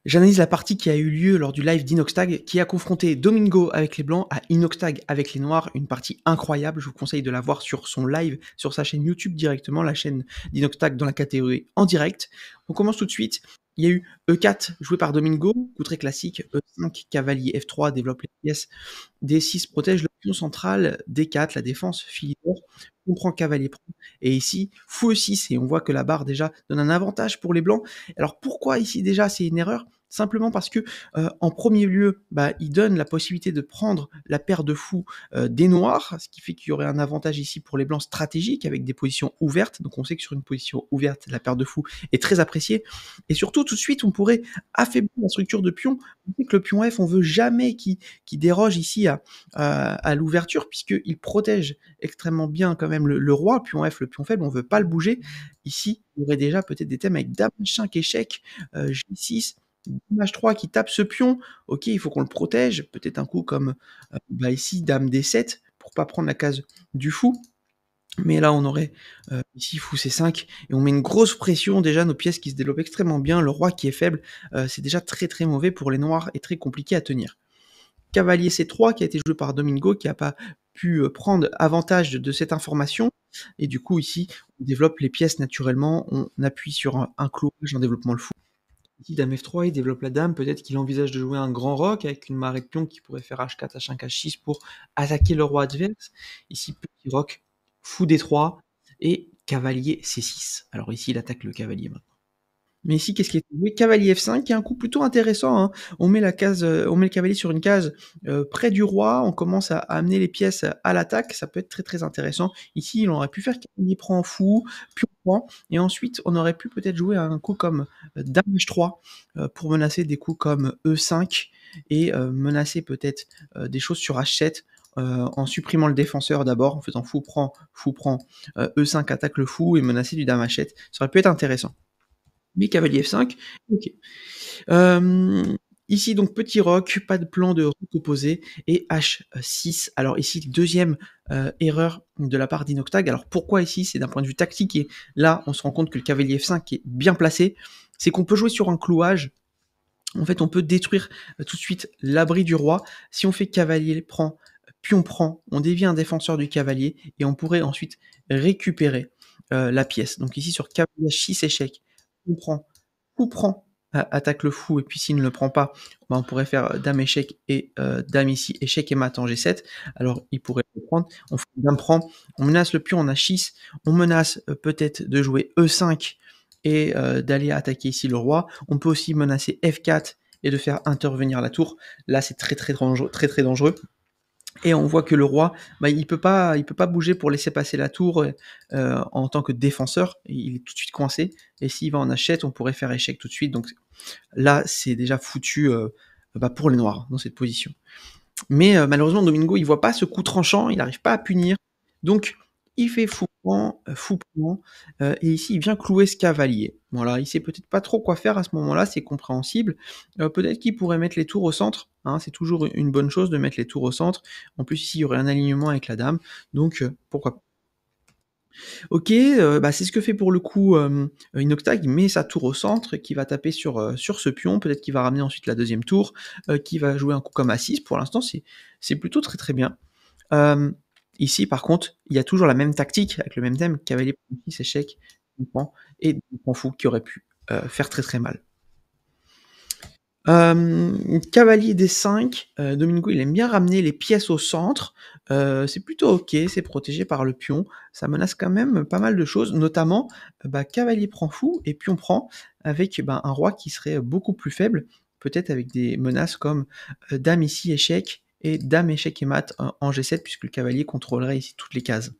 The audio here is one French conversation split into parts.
J'analyse la partie qui a eu lieu lors du live d'Inoxtag, qui a confronté Domingo avec les blancs à Inoxtag avec les noirs. Une partie incroyable, je vous conseille de la voir sur son live, sur sa chaîne YouTube directement, la chaîne d'Inoxtag dans la catégorie en direct. On commence tout de suite. Il y a eu E4 joué par Domingo, coup très classique, E5, cavalier F3, développe les pièces, D6 protège le pion central, D4, la défense, file d'or, on prend cavalier prend, et ici, fou E6, et on voit que la barre déjà donne un avantage pour les blancs. Alors pourquoi ici déjà c'est une erreur? Simplement parce que, en premier lieu, il donne la possibilité de prendre la paire de fous des noirs, ce qui fait qu'il y aurait un avantage ici pour les blancs stratégiques avec des positions ouvertes. Donc on sait que sur une position ouverte, la paire de fous est très appréciée. Et surtout, tout de suite, on pourrait affaiblir la structure de pion. On sait que le pion F, on veut jamais qu'il déroge ici à l'ouverture, puisqu'il protège extrêmement bien quand même le roi. Le pion F, le pion faible, on veut pas le bouger. Ici, il y aurait déjà peut-être des thèmes avec dame 5 échec, G6, dame H3 qui tape ce pion. Ok, il faut qu'on le protège. Peut-être un coup comme ici, dame D7, pour pas prendre la case du fou. Mais là, on aurait ici fou C5, et on met une grosse pression, déjà nos pièces qui se développent extrêmement bien, le roi qui est faible, c'est déjà très très mauvais pour les noirs et très compliqué à tenir. Cavalier C3 qui a été joué par Domingo, qui n'a pas pu prendre avantage de cette information, et du coup ici, on développe les pièces naturellement, on appuie sur un clouage en développement le fou. Ici, dame F3, il développe la dame, peut-être qu'il envisage de jouer un grand roc avec une marée de pion qui pourrait faire H4, H5, H6 pour attaquer le roi adverse. Ici, petit roc, fou D3 et cavalier C6. Alors ici, il attaque le cavalier maintenant. Mais ici, qu'est-ce qui est joué? Cavalier F5, qui est un coup plutôt intéressant, hein. On met le cavalier sur une case près du roi, on commence à amener les pièces à l'attaque, ça peut être très très intéressant. Ici, il aurait pu faire cavalier prend fou, pion prend, et ensuite on aurait pu peut-être jouer un coup comme dame H3 pour menacer des coups comme E5 et menacer peut-être des choses sur H7. En supprimant le défenseur d'abord, en faisant fou prend, E5 attaque le fou et menacer du dame H7. Ça aurait pu être intéressant. Mais cavalier F5, ok. Ici, donc, petit roc, pas de plan de roc opposé, et H6. Alors ici, deuxième erreur de la part d'Inoxtag. Alors pourquoi ici? C'est d'un point de vue tactique, et là, on se rend compte que le cavalier F5 est bien placé. C'est qu'on peut jouer sur un clouage. En fait, on peut détruire tout de suite l'abri du roi. Si on fait cavalier prend, pion prend, on dévie un défenseur du cavalier, et on pourrait ensuite récupérer la pièce. Donc ici, sur cavalier H6 échec, fou prend, attaque le fou, et puis s'il ne le prend pas, on pourrait faire dame échec et dame ici, échec et mat en G7. Alors il pourrait le prendre, on fait dame prend, on menace le pion en H6, on menace peut-être de jouer E5 et d'aller attaquer ici le roi. On peut aussi menacer F4 et de faire intervenir la tour. Là c'est très très dangereux. Et on voit que le roi, il peut pas bouger pour laisser passer la tour en tant que défenseur. Il est tout de suite coincé. Et s'il va en H7, on pourrait faire échec tout de suite. Donc là, c'est déjà foutu pour les noirs dans cette position. Mais malheureusement, Domingo, il voit pas ce coup tranchant, il n'arrive pas à punir. Donc il fait fou prend, et ici il vient clouer ce cavalier. Voilà, il sait peut-être pas trop quoi faire à ce moment-là, c'est compréhensible. Peut-être qu'il pourrait mettre les tours au centre, hein, c'est toujours une bonne chose de mettre les tours au centre. En plus ici il y aurait un alignement avec la dame, donc pourquoi pas. Ok, c'est ce que fait pour le coup Inoxtag, il met sa tour au centre, qui va taper sur ce pion, peut-être qu'il va ramener ensuite la deuxième tour, qui va jouer un coup comme A6, pour l'instant c'est plutôt très très bien. Ici, par contre, il y a toujours la même tactique, avec le même thème, cavalier prend 6, échec, prend, et prend fou, qui aurait pu faire très très mal. Cavalier D5, Domingo il aime bien ramener les pièces au centre, c'est plutôt ok, c'est protégé par le pion, ça menace quand même pas mal de choses, notamment cavalier prend fou et pion prend, avec un roi qui serait beaucoup plus faible, peut-être avec des menaces comme dame ici échec, et dame échec et mat en G7, puisque le cavalier contrôlerait ici toutes les cases.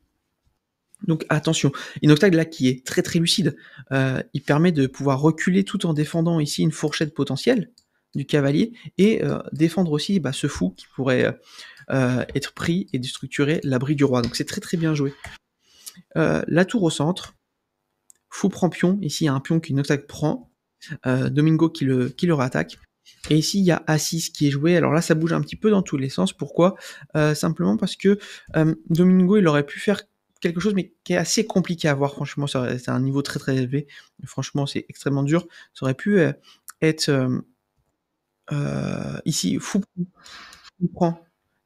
Donc attention, Inoxtag là qui est très très lucide, il permet de pouvoir reculer tout en défendant ici une fourchette potentielle du cavalier, et défendre aussi ce fou qui pourrait être pris et déstructurer l'abri du roi. Donc c'est très très bien joué. La tour au centre, fou prend pion, ici il y a un pion qu'Inoxtag prend, Domingo qui le rattaque, et ici il y a A6 qui est joué. Alors là ça bouge un petit peu dans tous les sens, pourquoi? Simplement parce que Domingo il aurait pu faire quelque chose mais qui est assez compliqué à voir, franchement c'est un niveau très très élevé, franchement c'est extrêmement dur, ça aurait pu être Ici, fou prend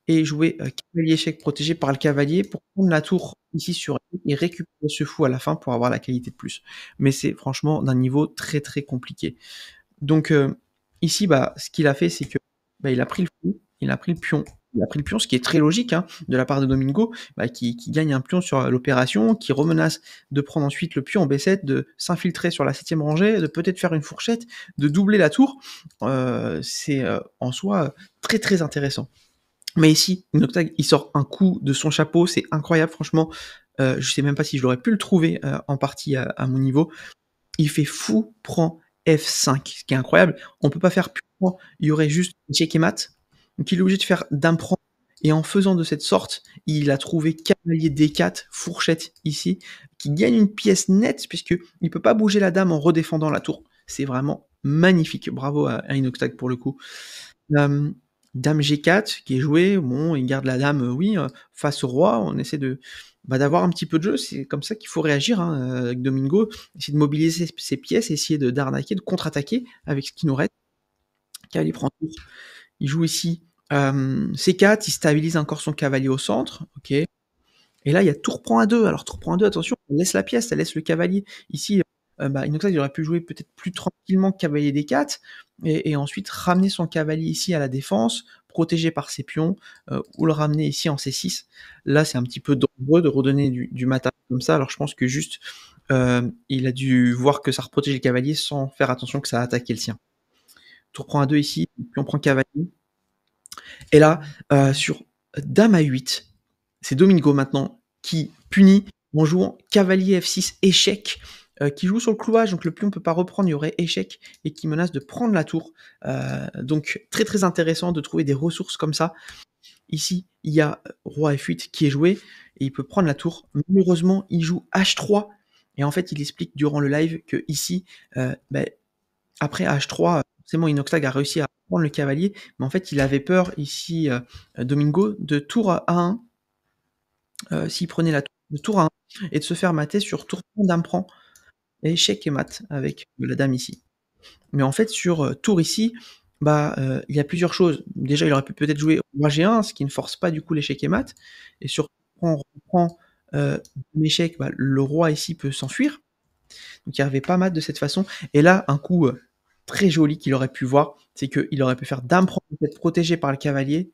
et jouer, cavalier échec protégé par le cavalier pour prendre la tour ici sur et récupérer ce fou à la fin pour avoir la qualité de plus. Mais c'est franchement d'un niveau très, très compliqué. Donc, ici, bah, ce qu'il a fait, c'est que, bah, il a pris le fou, il a pris le pion, il a pris le pion, ce qui est très logique, hein, de la part de Domingo, bah, qui gagne un pion sur, l'opération, qui remenace de prendre ensuite le pion en B7, de s'infiltrer sur la 7e rangée, de peut-être faire une fourchette, de doubler la tour. C'est, en soi, très, très intéressant. Mais ici, Noctag, il sort un coup de son chapeau, c'est incroyable franchement, je sais même pas si je l'aurais pu le trouver, en partie à mon niveau. Il fait fou prend F5, ce qui est incroyable. On peut pas faire purement, il y aurait juste échec et mat, donc il est obligé de faire dame prend et en faisant de cette sorte, il a trouvé cavalier D4, fourchette ici, qui gagne une pièce nette puisqu'il peut pas bouger la dame en redéfendant la tour. C'est vraiment magnifique. Bravo à Inoxtag pour le coup. Hem, Dame G4 qui est jouée, bon, il garde la dame, oui, face au roi, on essaie de, bah, d'avoir un petit peu de jeu, c'est comme ça qu'il faut réagir, hein, avec Domingo, essayer de mobiliser ses pièces, essayer d'arnaquer, de contre-attaquer avec ce qui nous reste. Cavalier prend tour. Il joue ici, C4, il stabilise encore son cavalier au centre, OK. Et là, il y a tour prend A2. Alors tour prend A2, attention, elle laisse la pièce, elle laisse le cavalier. Ici, bah, Inoxtag, il aurait pu jouer peut-être plus tranquillement cavalier D4 et ensuite ramener son cavalier ici à la défense, protégé par ses pions, ou le ramener ici en C6. Là, c'est un petit peu dangereux de redonner du matin comme ça. Alors je pense que juste, il a dû voir que ça reprotégeait le cavalier sans faire attention que ça a attaqué le sien. Tour prend A2 ici, pion prend cavalier. Et là, sur dame A8, c'est Domingo maintenant qui punit en jouant cavalier F6 échec, qui joue sur le clouage, donc le pion ne peut pas reprendre, il y aurait échec et qui menace de prendre la tour. Donc très, très intéressant de trouver des ressources comme ça. Ici, il y a roi F8 qui est joué et il peut prendre la tour. Malheureusement, il joue H3 et en fait, il explique durant le live qu'ici, bah, après H3, forcément Inoxtag a réussi à prendre le cavalier, mais en fait il avait peur ici, Domingo, de tour à A1, s'il prenait la tour de tour à 1 et de se faire mater sur tour prend, dame prend, échec et mat avec la dame ici. Mais en fait sur, tour ici, bah, il y a plusieurs choses. Déjà, il aurait pu peut-être jouer roi G1, ce qui ne force pas du coup l'échec et mat et sur prend, reprend, dame échec, bah, le roi ici peut s'enfuir. Donc il n'y avait pas mat de cette façon. Et là, un coup très joli qu'il aurait pu voir, c'est qu'il aurait pu faire dame prend peut-être protégé par le cavalier,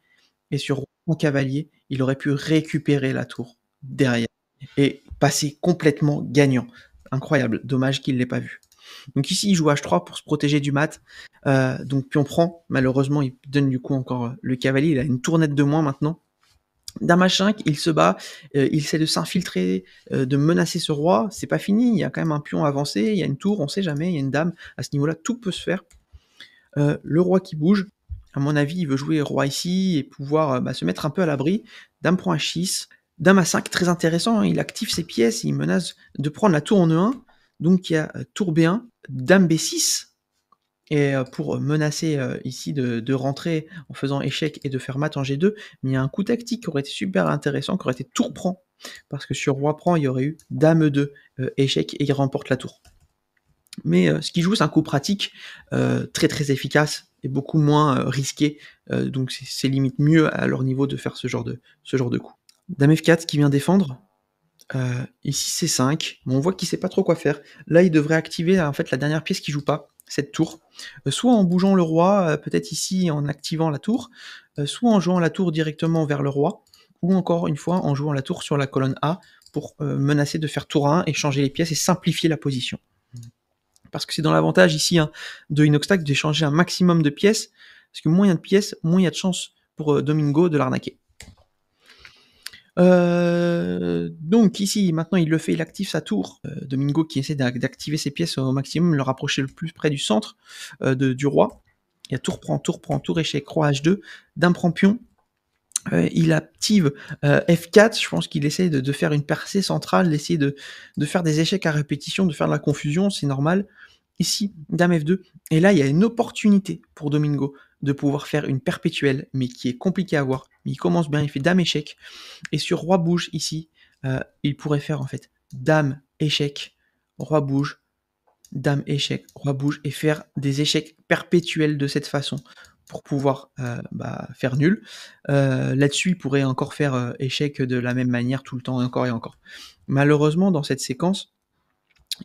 et sur roi cavalier, il aurait pu récupérer la tour derrière et passer complètement gagnant. Incroyable, dommage qu'il ne l'ait pas vu. Donc ici, il joue H3 pour se protéger du mat. Donc pion prend, malheureusement, il donne du coup encore le cavalier, il a une tournette de moins maintenant. Dame H5, il se bat, il essaie de s'infiltrer, de menacer ce roi. C'est pas fini, il y a quand même un pion avancé, il y a une tour, on sait jamais, il y a une dame. À ce niveau-là, tout peut se faire. Le roi qui bouge, à mon avis, il veut jouer roi ici et pouvoir bah, se mettre un peu à l'abri. Dame prend H6. Dame A5, très intéressant, hein, il active ses pièces, il menace de prendre la tour en E1. Donc il y a tour B1, Dame B6, et pour menacer ici de rentrer en faisant échec et de faire mat en G2, mais il y a un coup tactique qui aurait été super intéressant, qui aurait été tour prend, parce que sur roi prend, il y aurait eu dame E2, échec, et il remporte la tour. Mais ce qu'il joue, c'est un coup pratique, très très efficace, et beaucoup moins risqué, donc c'est limite mieux à leur niveau de faire ce genre de coup. Dame F4 qui vient défendre, ici C5, bon, on voit qu'il sait pas trop quoi faire. Là, il devrait activer en fait la dernière pièce qui joue pas, cette tour. Soit en bougeant le roi, peut-être ici en activant la tour, soit en jouant la tour directement vers le roi, ou encore une fois en jouant la tour sur la colonne A pour menacer de faire tour 1 et changer les pièces et simplifier la position. Parce que c'est dans l'avantage ici hein, de Inoxtag d'échanger un maximum de pièces, parce que moins il y a de pièces, moins il y a de chances pour Domingo de l'arnaquer. Donc ici, maintenant il le fait, il active sa tour. Domingo qui essaie d'activer ses pièces au maximum, le rapprocher le plus près du centre du roi. Il y a tour prend, tour échec, roi H2, dame prend pion. Il active F4, je pense qu'il essaie de faire une percée centrale, d'essayer de faire des échecs à répétition, de faire de la confusion, c'est normal. Ici, dame F2, et là il y a une opportunité pour Domingo de pouvoir faire une perpétuelle, mais qui est compliquée à voir. Mais il commence bien, il fait dame échec, et sur roi bouge ici, il pourrait faire en fait dame échec, roi bouge, dame échec, roi bouge, et faire des échecs perpétuels de cette façon, pour pouvoir, faire nul. Là-dessus, il pourrait encore faire, échec de la même manière tout le temps et encore et encore. Malheureusement, dans cette séquence,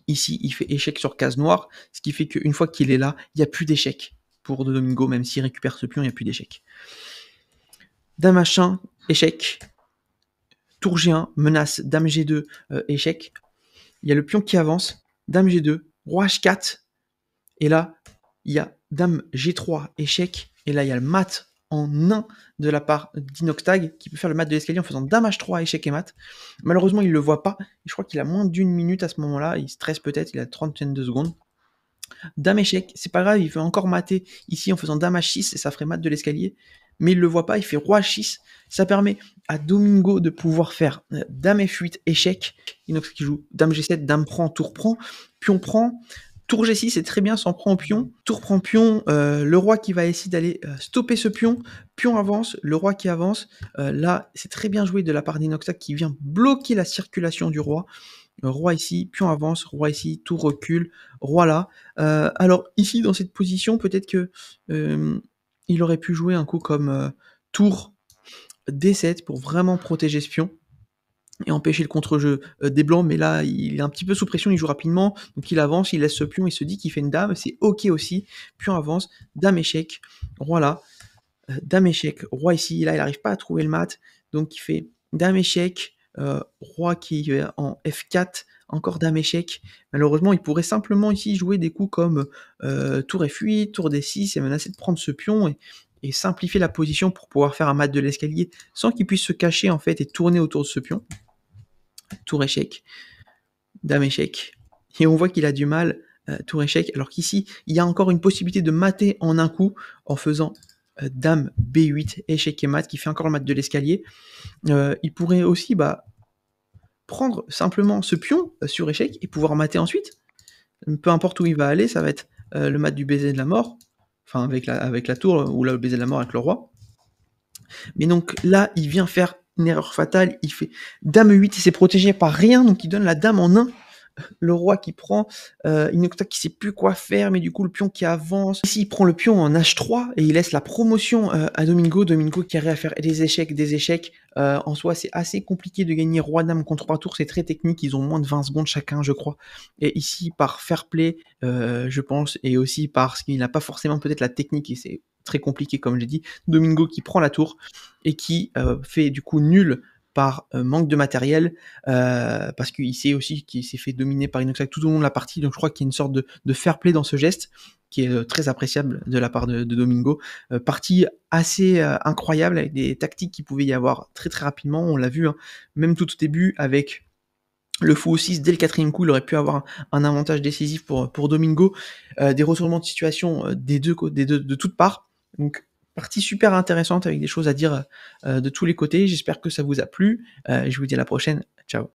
ici, il fait échec sur case noire, ce qui fait qu'une fois qu'il est là, il y a plus d'échec pour Domingo, même s'il récupère ce pion, il y a plus d'échec. Dame H1, échec. Tour G1, menace, dame G2, échec. Il y a le pion qui avance, dame G2, roi H4, et là, il y a dame G3, échec, et là, il y a le mat en 1 de la part d'Inoxtag, qui peut faire le mat de l'escalier en faisant dame H3, échec et mat. Malheureusement, il ne le voit pas, je crois qu'il a moins d'1 minute à ce moment-là, il stresse peut-être, il a 32 secondes. Dame échec, c'est pas grave, il veut encore mater ici en faisant dame H6, et ça ferait mat de l'escalier, mais il le voit pas, il fait roi H6, ça permet à Domingo de pouvoir faire dame F8, échec, Inox qui joue dame G7, dame prend, tour prend, pion prend, tour G6, c'est très bien, s'en prend au pion, tour prend pion, le roi qui va essayer d'aller stopper ce pion, pion avance, le roi qui avance, là c'est très bien joué de la part d'Inoxtag qui vient bloquer la circulation du roi, roi ici, pion avance, roi ici, tour recule, roi là. Alors ici, dans cette position, peut-être que il aurait pu jouer un coup comme tour D7 pour vraiment protéger ce pion et empêcher le contre-jeu des blancs, mais là, il est un petit peu sous pression, il joue rapidement, donc il avance, il laisse ce pion, il se dit qu'il fait une dame, c'est ok aussi, pion avance, dame échec, roi là, dame échec, roi ici, là il n'arrive pas à trouver le mat, donc il fait dame échec, roi qui est en F4, encore dame échec. Malheureusement, il pourrait simplement ici jouer des coups comme tour F8, tour D6 et menacer de prendre ce pion et simplifier la position pour pouvoir faire un mat de l'escalier sans qu'il puisse se cacher en fait et tourner autour de ce pion. Tour échec, dame échec. Et on voit qu'il a du mal, tour échec, alors qu'ici, il y a encore une possibilité de mater en un coup en faisant dame B8, échec et mat, qui fait encore le mat de l'escalier. Il pourrait aussi prendre simplement ce pion sur échec et pouvoir mater ensuite. Peu importe où il va aller, ça va être le mat du baiser de la mort, enfin avec la tour, ou là le baiser de la mort avec le roi. Mais donc là, il vient faire une erreur fatale, il fait dame 8, il s'est protégé par rien, donc il donne la dame en 1. Le roi qui prend, Inoxtag qui sait plus quoi faire, mais du coup le pion qui avance. Ici il prend le pion en H3 et il laisse la promotion à Domingo. Domingo qui arrive à faire des échecs. En soi c'est assez compliqué de gagner roi-dame contre 3 tours, c'est très technique, ils ont moins de 20 secondes chacun je crois. Et ici par fair play, je pense, et aussi parce qu'il n'a pas forcément peut-être la technique et c'est très compliqué comme j'ai dit, Domingo qui prend la tour et qui fait du coup nul par manque de matériel, parce qu'il sait aussi qu'il s'est fait dominer par Inoxtag tout au long de la partie, donc je crois qu'il y a une sorte de fair play dans ce geste, qui est très appréciable de la part de Domingo. Partie assez incroyable, avec des tactiques qui pouvaient y avoir très très rapidement, on l'a vu, hein, même tout au début, avec le fou 6 dès le 4e coup, il aurait pu avoir un avantage décisif pour Domingo, des retournements de situation de toutes parts, donc partie super intéressante avec des choses à dire de tous les côtés. J'espère que ça vous a plu. Je vous dis à la prochaine. Ciao.